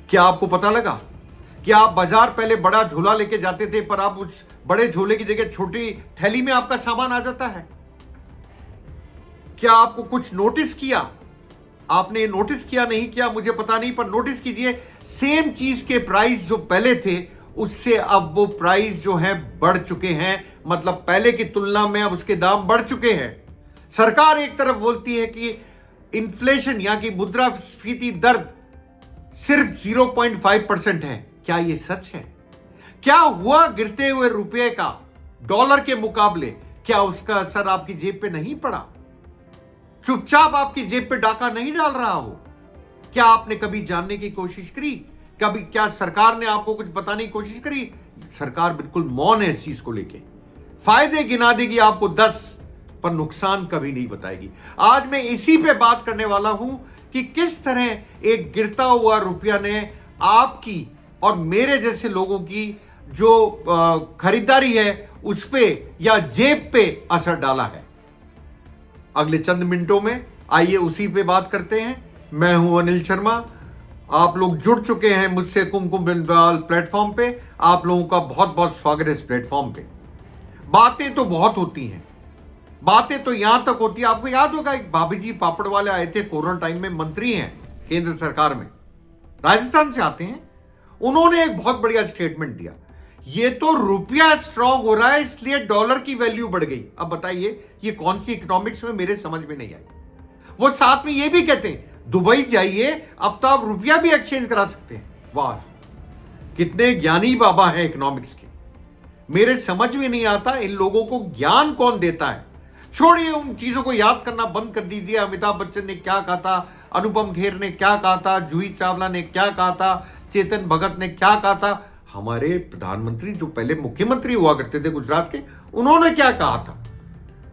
क्या आपको पता लगा कि आप बाजार पहले बड़ा झोला लेके जाते थे, पर आप उस बड़े झोले की जगह छोटी थैली में आपका सामान आ जाता है? क्या आपको कुछ नोटिस किया? आपने नोटिस किया नहीं किया मुझे पता नहीं, पर नोटिस कीजिए, सेम चीज के प्राइस जो पहले थे उससे अब वो प्राइस जो है बढ़ चुके हैं। मतलब पहले की तुलना में अब उसके दाम बढ़ चुके हैं। सरकार एक तरफ बोलती है कि इन्फ्लेशन या कि मुद्रास्फीति दर सिर्फ 0.5% है। क्या यह सच है? क्या हुआ गिरते हुए रुपये का डॉलर के मुकाबले? क्या उसका असर आपकी जेब पे नहीं पड़ा? चुपचाप आपकी जेब पे डाका नहीं डाल रहा हो? क्या आपने कभी जानने की कोशिश करी? कभी क्या सरकार ने आपको कुछ बताने की कोशिश करी? सरकार बिल्कुल मौन है इस चीज को लेके। फायदे गिना देगी आपको 10, पर नुकसान कभी नहीं बताएगी। आज मैं इसी पे बात करने वाला हूं कि किस तरह एक गिरता हुआ रुपया ने आपकी और मेरे जैसे लोगों की जो खरीदारी है उस पे या जेब पे असर डाला है। अगले चंद मिनटों में आइए उसी पे बात करते हैं। मैं हूं अनिल शर्मा। आप लोग जुड़ चुके हैं मुझसे कुमकुम बिंदाल प्लेटफॉर्म पे। आप लोगों का बहुत बहुत स्वागत है इस प्लेटफॉर्म पे। बातें तो बहुत होती हैं, बातें तो यहां तक होती है। आपको याद होगा एक भाभी जी पापड़ वाले आए थे, कोरोना टाइम में मंत्री हैं केंद्र सरकार में, राजस्थान से आते हैं। उन्होंने एक बहुत बढ़िया स्टेटमेंट दिया, ये तो रुपया स्ट्रांग हो रहा है इसलिए डॉलर की वैल्यू बढ़ गई। अब बताइए ये कौन सी इकोनॉमिक्स में मेरे समझ में नहीं आई। वो साथ में ये भी कहते हैं दुबई जाइए, अब तो आप रुपया भी एक्सचेंज करा सकते हैं। वाह, कितने ज्ञानी बाबा हैं इकोनॉमिक्स के। मेरे समझ में नहीं आता इन लोगों को ज्ञान कौन देता है। छोड़िए, उन चीजों को याद करना बंद कर दीजिए। अमिताभ बच्चन ने क्या कहा था, अनुपम खेर ने क्या कहा था, जूही चावला ने क्या कहा था, चेतन भगत ने क्या कहा था, हमारे प्रधानमंत्री जो पहले मुख्यमंत्री हुआ करते थे गुजरात के, उन्होंने क्या कहा था।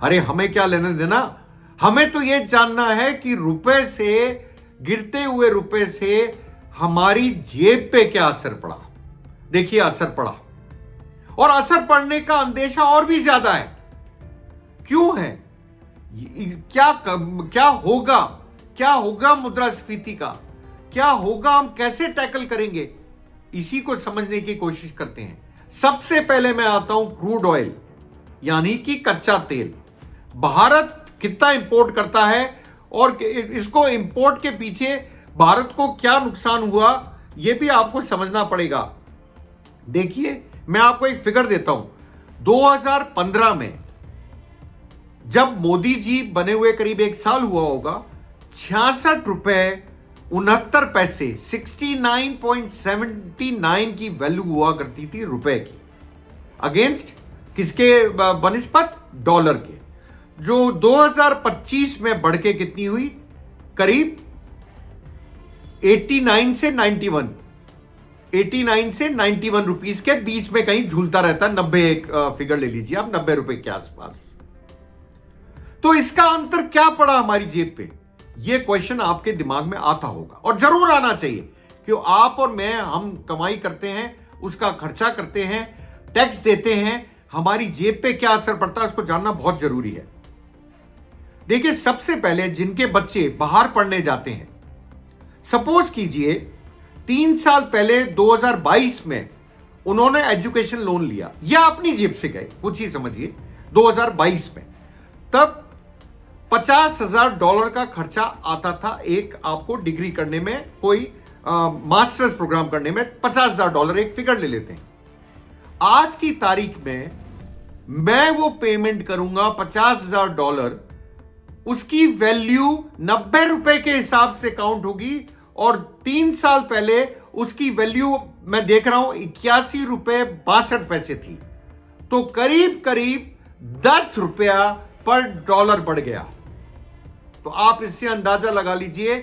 अरे हमें क्या लेना देना, हमें तो यह जानना है कि रुपए से, गिरते हुए रुपए से हमारी जेब पे क्या असर पड़ा। देखिए असर पड़ा, और असर पड़ने का अंदेशा और भी ज्यादा है। क्यों है? क्या होगा मुद्रास्फीति का? क्या होगा? हम कैसे टैकल करेंगे? इसी को समझने की कोशिश करते हैं। सबसे पहले मैं आता हूं क्रूड ऑयल, यानी कि कच्चा तेल। भारत कितना इंपोर्ट करता है और इसको इंपोर्ट के पीछे भारत को क्या नुकसान हुआ, यह भी आपको समझना पड़ेगा। देखिए मैं आपको एक फिगर देता हूं। 2015 में जब मोदी जी बने हुए करीब एक साल हुआ होगा, 66 रुपए 69 पैसे 69.79 की वैल्यू हुआ करती थी रुपए की, अगेंस्ट किसके बनिस्पत? डॉलर के, जो 2025 में बढ़ के कितनी हुई? करीब 89 से 91 रुपीस के बीच में कहीं झूलता रहता है। 90 एक फिगर ले लीजिए आप, 90 रुपए के आसपास। तो इसका अंतर क्या पड़ा हमारी जेब पे? यह क्वेश्चन आपके दिमाग में आता होगा, और जरूर आना चाहिए, क्यों आप और मैं, हम कमाई करते हैं, उसका खर्चा करते हैं, टैक्स देते हैं, हमारी जेब पे क्या असर पड़ता है उसको जानना बहुत जरूरी है। देखिए सबसे पहले जिनके बच्चे बाहर पढ़ने जाते हैं, सपोज कीजिए 3 साल पहले 2022 में उन्होंने एजुकेशन लोन लिया या अपनी जेब से गए, कुछ ही समझिए 2022 में, तब $50,000 का खर्चा आता था एक आपको डिग्री करने में, कोई मास्टर्स प्रोग्राम करने में $50,000 एक फिगर ले लेते हैं। आज की तारीख में मैं वो पेमेंट करूंगा $50,000, उसकी वैल्यू 90 रुपए के हिसाब से काउंट होगी, और 3 साल पहले उसकी वैल्यू मैं देख रहा हूं 81 रुपए 62 पैसे थी। तो करीब करीब 10 रुपया पर डॉलर बढ़ गया। तो आप इससे अंदाजा लगा लीजिए,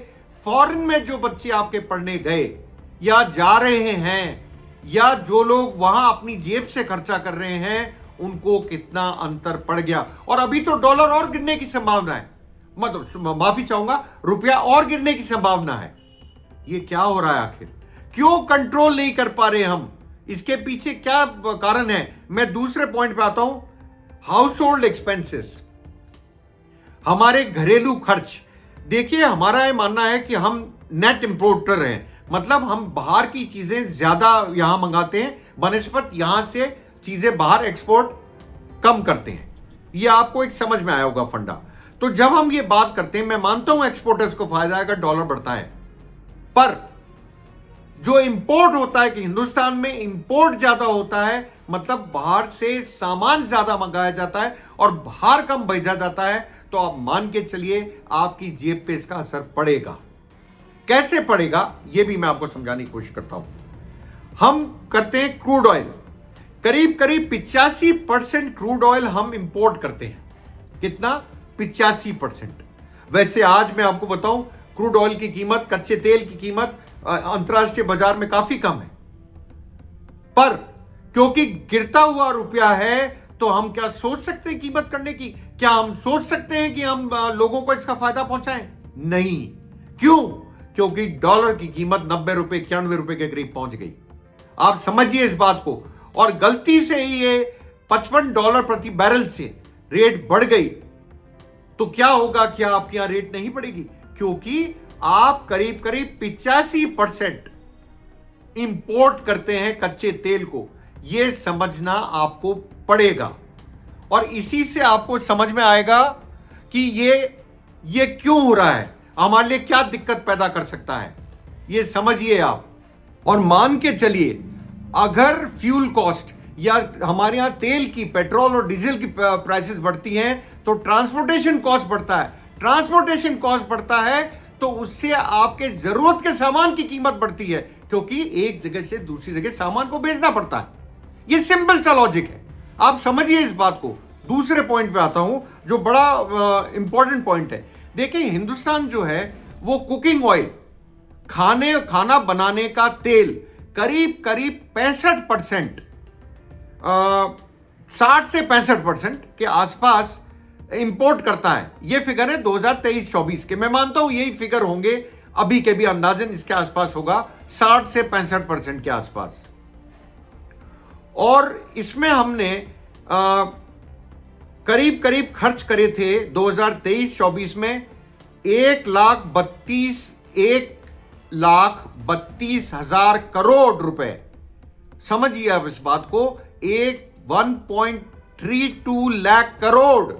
फॉरेन में जो बच्चे आपके पढ़ने गए या जा रहे हैं, या जो लोग वहां अपनी जेब से खर्चा कर रहे हैं, उनको कितना अंतर पड़ गया। और अभी तो डॉलर और गिरने की संभावना है, मतलब माफी चाहूंगा, रुपया और गिरने की संभावना है। ये क्या हो रहा है आखिर? क्यों कंट्रोल नहीं कर पा रहे हम? इसके पीछे क्या कारण है? मैं दूसरे पॉइंट पे आता हूं, हाउस होल्ड एक्सपेंसेस, हमारे घरेलू खर्च। देखिए हमारा यह मानना है कि हम नेट इंपोर्टर हैं, मतलब हम बाहर की चीजें ज्यादा यहां मंगाते हैं, बनस्पत यहां से चीजें बाहर एक्सपोर्ट कम करते हैं। ये आपको एक समझ में आया होगा फंडा। तो जब हम ये बात करते हैं, मैं मानता हूं एक्सपोर्टर्स को फायदा है अगर डॉलर बढ़ता है, पर जो इंपोर्ट होता है कि हिंदुस्तान में इंपोर्ट ज्यादा होता है, मतलब बाहर से सामान ज्यादा मंगाया जाता है और बाहर कम भेजा जाता है, तो आप मान के चलिए आपकी जेब पे इसका असर पड़ेगा। कैसे पड़ेगा यह भी मैं आपको समझाने की कोशिश करता हूं। हम करते हैं क्रूड ऑयल, करीब करीब 85% क्रूड ऑयल हम इंपोर्ट करते हैं। कितना? 85%। वैसे आज मैं आपको बताऊं, क्रूड ऑयल की कीमत, कच्चे तेल की कीमत अंतर्राष्ट्रीय बाजार में काफी कम है, पर क्योंकि गिरता हुआ रुपया है तो हम क्या सोच सकते हैं कीमत करने की? क्या हम सोच सकते हैं कि हम लोगों को इसका फायदा पहुंचाएं? नहीं। क्यों? क्योंकि डॉलर की कीमत 90 रुपए, 91 रुपए के करीब पहुंच गई। आप समझिए इस बात को। और गलती से ही ये $55 प्रति बैरल से रेट बढ़ गई तो क्या होगा? क्या आपके यहां रेट नहीं बढ़ेगी? क्योंकि आप करीब करीब 85% इंपोर्ट करते हैं कच्चे तेल को। यह समझना आपको पड़ेगा और इसी से आपको समझ में आएगा कि ये क्यों हो रहा है, हमारे लिए क्या दिक्कत पैदा कर सकता है, ये समझिए आप। और मान के चलिए अगर फ्यूल कॉस्ट या हमारे यहां तेल की, पेट्रोल और डीजल की प्राइसेस बढ़ती हैं तो ट्रांसपोर्टेशन कॉस्ट बढ़ता है। ट्रांसपोर्टेशन कॉस्ट बढ़ता है तो उससे आपके जरूरत के सामान की कीमत बढ़ती है, क्योंकि एक जगह से दूसरी जगह सामान को भेजना पड़ता है। ये सिंपल सा लॉजिक है, आप समझिए इस बात को। दूसरे पॉइंट पे आता हूं जो बड़ा इंपॉर्टेंट पॉइंट है। देखिए हिंदुस्तान जो है वो कुकिंग ऑयल, खाना बनाने का तेल करीब करीब 65%, 60 से 65% के आसपास इंपोर्ट करता है। यह फिगर है 2023-24 के। मैं मानता हूं यही फिगर होंगे अभी के भी, अंदाजन इसके आसपास होगा, 60 से 65% के आसपास। और इसमें हमने करीब करीब खर्च करे थे 2023-24 में 1,32,000 करोड़ रुपए। समझिए अब इस बात को, 1.32 लाख करोड़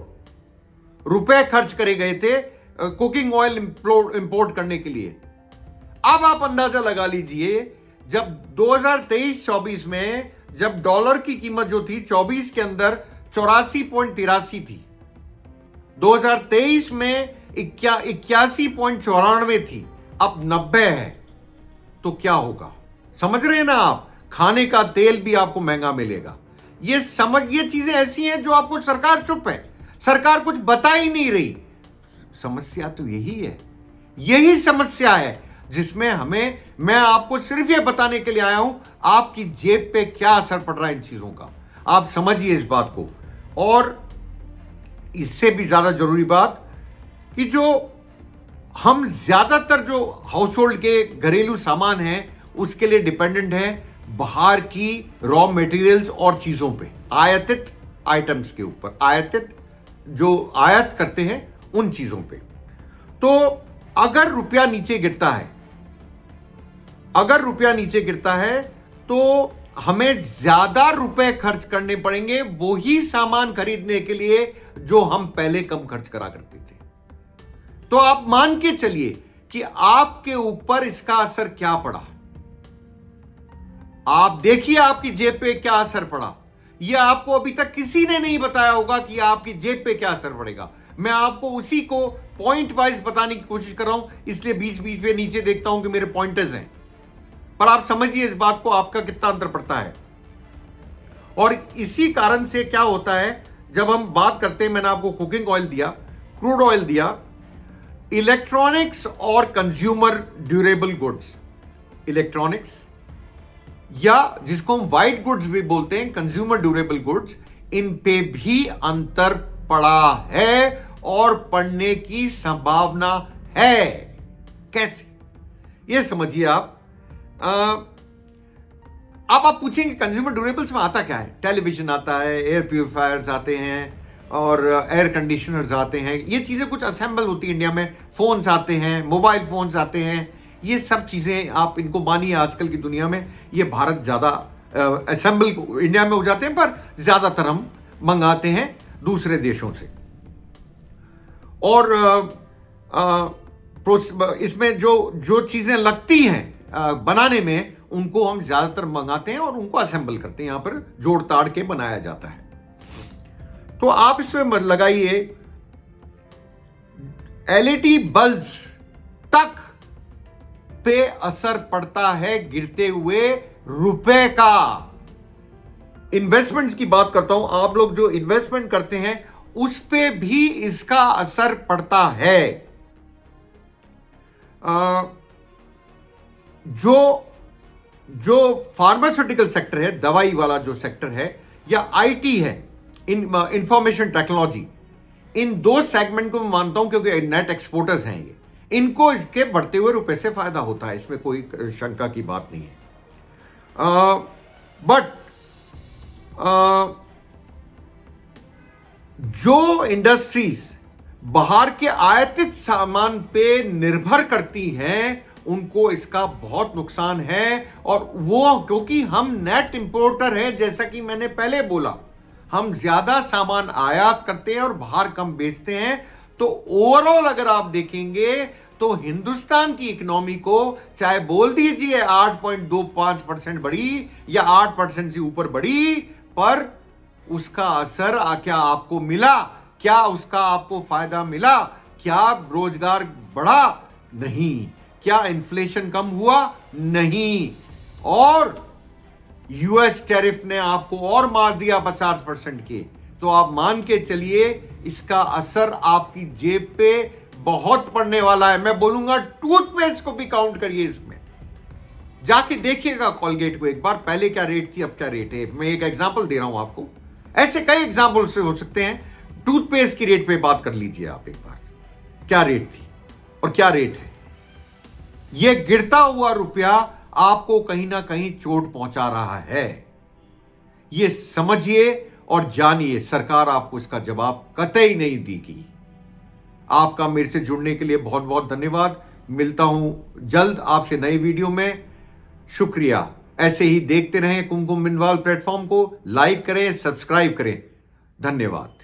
रुपए खर्च करे गए थे कुकिंग ऑयल इंपोर्ट करने के लिए। अब आप अंदाजा लगा लीजिए, जब 2023-24 में जब डॉलर की कीमत जो थी 24 के अंदर 84.83 थी, 2023 में 81.94 थी, अब 90 है, तो क्या होगा? समझ रहे हैं ना आप? खाने का तेल भी आपको महंगा मिलेगा। ये चीजें ऐसी हैं जो आपको, सरकार चुप है, सरकार कुछ बता ही नहीं रही। समस्या तो यही है, यही समस्या है जिसमें मैं आपको सिर्फ ये बताने के लिए आया हूं आपकी जेब पे क्या असर पड़ रहा है इन चीजों का। आप समझिए इस बात को। और इससे भी ज्यादा जरूरी बात कि जो हम ज्यादातर जो हाउस होल्ड के घरेलू सामान हैं उसके लिए डिपेंडेंट है बाहर की रॉ मटेरियल्स और चीजों पे, आयातित आइटम्स के ऊपर, जो आयात करते हैं उन चीजों पे। तो अगर रुपया नीचे गिरता है तो हमें ज्यादा रुपए खर्च करने पड़ेंगे वही सामान खरीदने के लिए जो हम पहले कम खर्च करा करते थे। तो आप मान के चलिए कि आपके ऊपर इसका असर क्या पड़ा। आप देखिए आपकी जेब पे क्या असर पड़ा। यह आपको अभी तक किसी ने नहीं बताया होगा कि आपकी जेब पे क्या असर पड़ेगा। मैं आपको उसी को पॉइंट वाइज बताने की कोशिश कर रहा हूं, इसलिए बीच बीच में नीचे देखता हूं कि मेरे पॉइंटर्स हैं, पर आप समझिए इस बात को, आपका कितना अंतर पड़ता है। और इसी कारण से क्या होता है, जब हम बात करते हैं, मैंने आपको कुकिंग ऑयल दिया, क्रूड ऑयल दिया, इलेक्ट्रॉनिक्स और कंज्यूमर ड्यूरेबल गुड्स, इलेक्ट्रॉनिक्स या जिसको हम वाइट गुड्स भी बोलते हैं, कंज्यूमर ड्यूरेबल गुड्स, इन पे भी अंतर पड़ा है और पड़ने की संभावना है। कैसे? ये समझिए आप। अब आप पूछेंगे कंज्यूमर ड्यूरेबल्स में आता क्या है? टेलीविजन आता है, एयर प्यूरिफायर्स आते हैं और एयर कंडीशनर्स आते हैं। ये चीजें कुछ असेंबल होती है इंडिया में, फोन्स आते हैं, मोबाइल फोन्स आते हैं, ये सब चीज़ें आप इनको मानिए, आजकल की दुनिया में ये भारत ज़्यादा असेंबल इंडिया में हो जाते हैं, पर ज़्यादातर हम मंगाते हैं दूसरे देशों से। और इसमें जो चीज़ें लगती हैं बनाने में, उनको हम ज़्यादातर मंगाते हैं और उनको असेंबल करते हैं, यहाँ पर जोड़ ताड़ के बनाया जाता है। तो आप इसमें लगाइए एलईडी बल्ब्स तक पे असर पड़ता है गिरते हुए रुपए का। इन्वेस्टमेंट्स की बात करता हूं, आप लोग जो इन्वेस्टमेंट करते हैं उस पे भी इसका असर पड़ता है। जो फार्मास्यूटिकल सेक्टर है, दवाई वाला जो सेक्टर है, या आईटी है, इंफॉर्मेशन टेक्नोलॉजी, इन दो सेगमेंट को मैं मानता हूं, क्योंकि नेट एक्सपोर्टर्स हैं ये, इनको इसके बढ़ते हुए रुपए से फायदा होता है, इसमें कोई शंका की बात नहीं है। बट जो इंडस्ट्रीज बाहर के आयातित सामान पे निर्भर करती हैं, उनको इसका बहुत नुकसान है। और वो क्योंकि हम नेट इंपोर्टर हैं, जैसा कि मैंने पहले बोला, हम ज्यादा सामान आयात करते हैं और बाहर कम बेचते हैं। तो ओवरऑल अगर आप देखेंगे तो हिंदुस्तान की इकोनॉमी को चाहे बोल दीजिए 8.25% बढ़ी या 8% से ऊपर बढ़ी, पर उसका असर क्या आपको मिला? क्या उसका आपको फायदा मिला? क्या रोजगार बढ़ा? नहीं। क्या इन्फ्लेशन कम हुआ? नहीं। और यूएस टैरिफ ने आपको और मार दिया 50% के। तो आप मान के चलिए इसका असर आपकी जेब पे बहुत पड़ने वाला है। मैं बोलूंगा टूथपेस्ट को भी काउंट करिए इसमें। जाके देखिएगा कॉलगेट को एक बार, पहले क्या रेट थी अब क्या रेट है। मैं एक एग्जांपल दे रहा हूं आपको, ऐसे कई एग्जांपल से हो सकते हैं। टूथपेस्ट की रेट पे बात कर लीजिए आप एक बार, क्या रेट थी और क्या रेट है। यह गिरता हुआ रुपया आपको कहीं ना कहीं चोट पहुंचा रहा है। यह समझिए और जानिए, सरकार आपको इसका जवाब कतई नहीं देगी। आपका मेरे से जुड़ने के लिए बहुत बहुत धन्यवाद। मिलता हूं जल्द आपसे नई वीडियो में। शुक्रिया। ऐसे ही देखते रहें कुमकुम बिनवाल प्लेटफॉर्म को, लाइक करें, सब्सक्राइब करें। धन्यवाद।